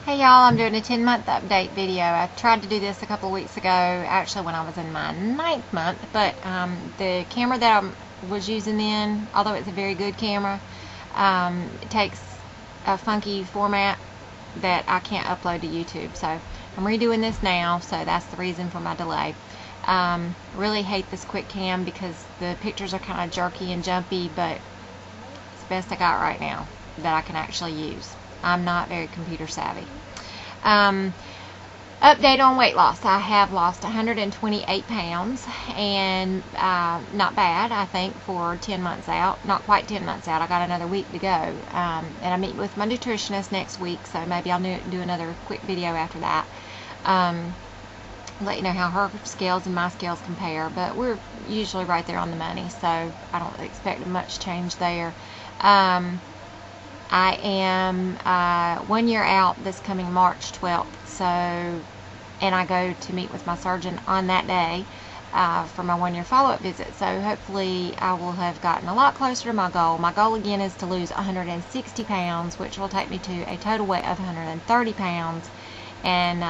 Hey y'all, I'm doing a 10-month update video. I tried to do this a couple of weeks ago, actually when I was in my 9th month, but the camera that I was using then, although it's a very good camera, it takes a funky format that I can't upload to YouTube. So I'm redoing this now, so that's the reason for my delay. Really hate this quick cam because the pictures are kind of jerky and jumpy, but it's the best I got right now that I can actually use. I'm not very computer savvy. Update on weight loss. I have lost 128 pounds, and not bad, I think, for 10 months out. Not quite 10 months out. I got another week to go. And I'm meeting with my nutritionist next week, so maybe I'll do another quick video after that. Let you know how her scales and my scales compare, but we're usually right there on the money, so I don't expect much change there. I am 1 year out this coming March 12th, and I go to meet with my surgeon on that day for my 1 year follow-up visit. So hopefully I will have gotten a lot closer to my goal. My goal again is to lose 160 pounds, which will take me to a total weight of 130 pounds, and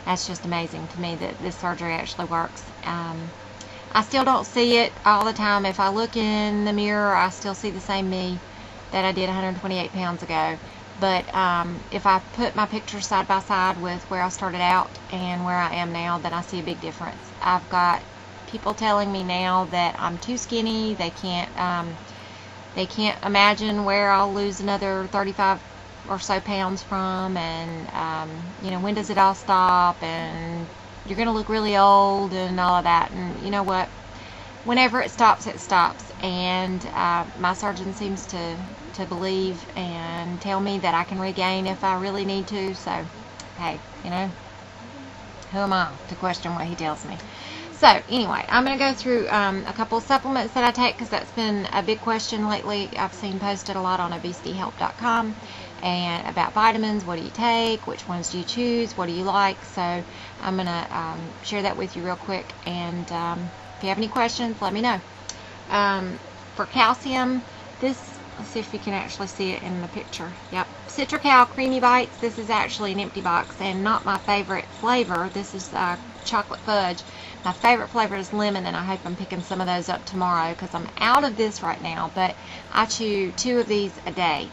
that's just amazing to me that this surgery actually works. I still don't see it all the time. If I look in the mirror, I still see the same me that I did 128 pounds ago. But if I put my pictures side by side with where I started out and where I am now, then I see a big difference. I've got people telling me now that I'm too skinny. They can't imagine where I'll lose another 35 or so pounds from, and you know, when does it all stop, and you're gonna look really old and all of that. And you know what, whenever it stops, it stops. And my surgeon seems to believe and tell me that I can regain if I really need to. So hey, you know, who am I to question what he tells me? So anyway, I'm going to go through a couple of supplements that I take, because that's been a big question lately. I've seen posted a lot on obesityhelp.com, and about vitamins. What do you take? Which ones do you choose? What do you like? So I'm going to share that with you real quick, and if you have any questions, let me know. For calcium, let's see if you can actually see it in the picture. Yep, Citracal Creamy Bites. This is actually an empty box and not my favorite flavor. This is chocolate fudge. My favorite flavor is lemon, and I hope I'm picking some of those up tomorrow because I'm out of this right now, but I chew 2 of these a day.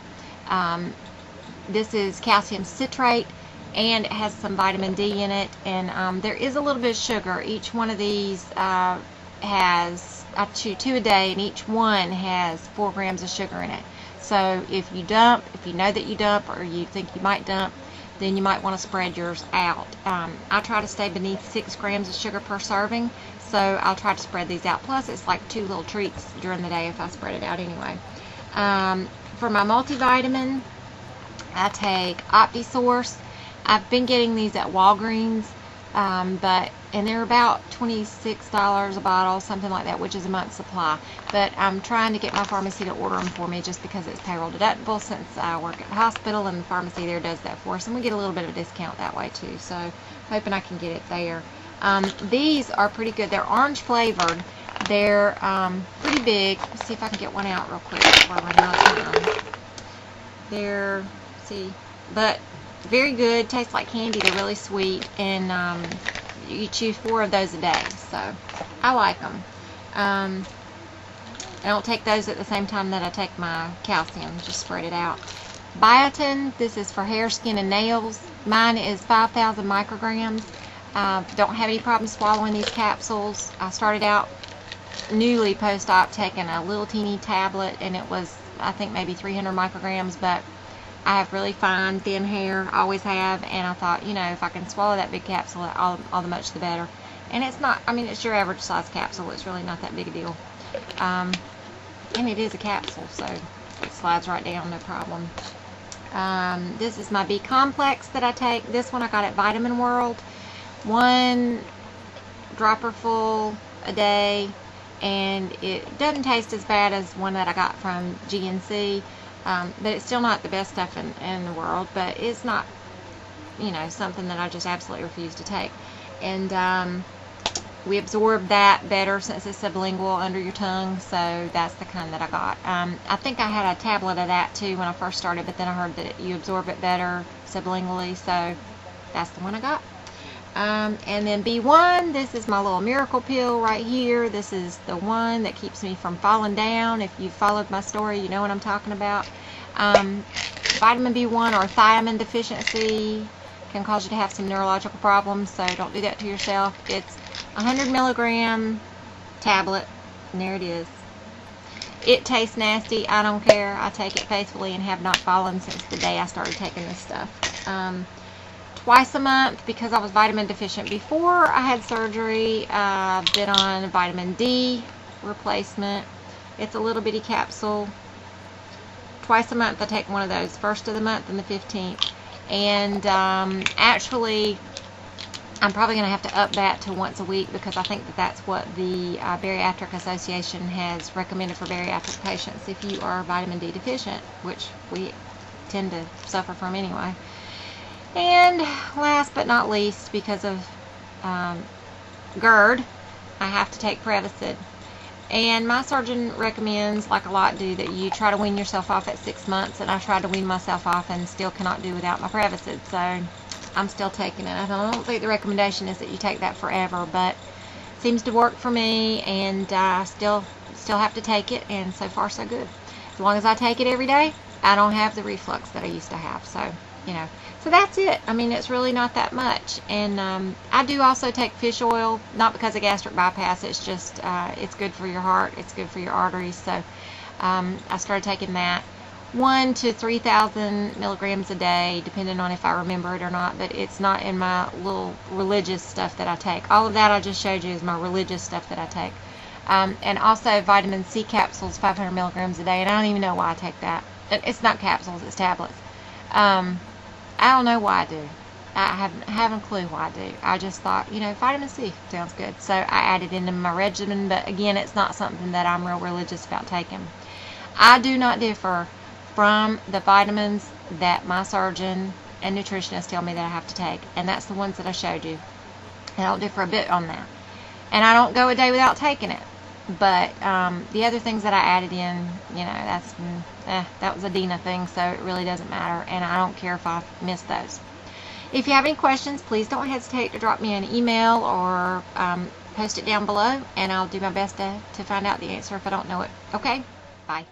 This is calcium citrate, and it has some vitamin D in it, and there is a little bit of sugar. Each one of these I chew 2 a day, and each one has 4 grams of sugar in it. So if you know that you dump, or you think you might dump, then you might want to spread yours out. I try to stay beneath 6 grams of sugar per serving, so I'll try to spread these out. Plus, it's like 2 little treats during the day if I spread it out anyway. For my multivitamin, I take OptiSource. I've been getting these at Walgreens, and they're about $26 a bottle, something like that, which is a month's supply. But I'm trying to get my pharmacy to order them for me, just because it's payroll deductible, since I work at the hospital and the pharmacy there does that for us, and we get a little bit of a discount that way too. So hoping I can get it there. These are pretty good. They're orange flavored. They're pretty big. Let's see if I can get one out real quick before I run out of time. They're, but very good. Tastes like candy. They're really sweet, and you chew 4 of those a day, so I like them. I don't take those at the same time that I take my calcium, just spread it out. Biotin, this is for hair, skin, and nails. Mine is 5,000 micrograms. Don't have any problem swallowing these capsules. I started out newly post-op taking a little teeny tablet, and it was, I think, maybe 300 micrograms, but I have really fine, thin hair, always have, and I thought, you know, if I can swallow that big capsule, all the much the better. And it's not, I mean, it's your average size capsule. It's really not that big a deal. And it is a capsule, so it slides right down, no problem. This is my B complex that I take. This one I got at Vitamin World. 1 dropper full a day, and it doesn't taste as bad as one that I got from GNC. But it's still not the best stuff in the world, but it's not, you know, something that I just absolutely refuse to take. And we absorb that better since it's sublingual, under your tongue, so that's the kind that I got. I think I had a tablet of that too when I first started, but then I heard that you absorb it better sublingually, so that's the one I got. And then B1, this is my little miracle pill right here. This is the one that keeps me from falling down. If you've followed my story, you know what I'm talking about. Vitamin B1 or thiamine deficiency can cause you to have some neurological problems, so don't do that to yourself. It's 100 milligram tablet, and there it is. It tastes nasty. I don't care. I take it faithfully and have not fallen since the day I started taking this stuff. Twice a month, because I was vitamin deficient before I had surgery. I've been on vitamin D replacement. It's a little bitty capsule. Twice a month I take one of those, first of the month and the 15th. And actually, I'm probably going to have to up that to once a week, because I think that that's what the Bariatric Association has recommended for bariatric patients if you are vitamin D deficient, which we tend to suffer from anyway. And last but not least, because of GERD, I have to take Prevacid. And my surgeon recommends, like a lot do, that you try to wean yourself off at 6 months, and I tried to wean myself off and still cannot do without my Prevacid, so I'm still taking it. I don't think the recommendation is that you take that forever, but it seems to work for me, and I still have to take it, and so far so good. As long as I take it every day, I don't have the reflux that I used to have, so, you know. So that's it. I mean, it's really not that much. And I do also take fish oil, not because of gastric bypass, it's just, it's good for your heart, it's good for your arteries, so I started taking that. 1 to 3,000 milligrams a day, depending on if I remember it or not, but it's not in my little religious stuff that I take. All of that I just showed you is my religious stuff that I take. And also vitamin C capsules, 500 milligrams a day, and I don't even know why I take that. It's not capsules, it's tablets. I don't know why I do. I haven't a clue why I do. I just thought, you know, vitamin C sounds good, so I added it into my regimen, but again, it's not something that I'm real religious about taking. I do not differ from the vitamins that my surgeon and nutritionist tell me that I have to take, and that's the ones that I showed you. I don't differ a bit on that. And I don't go a day without taking it. But the other things that I added in, you know, that was a Dina thing, so it really doesn't matter, and I don't care if I miss those. If you have any questions, please don't hesitate to drop me an email or post it down below, and I'll do my best to find out the answer if I don't know it. Okay? Bye.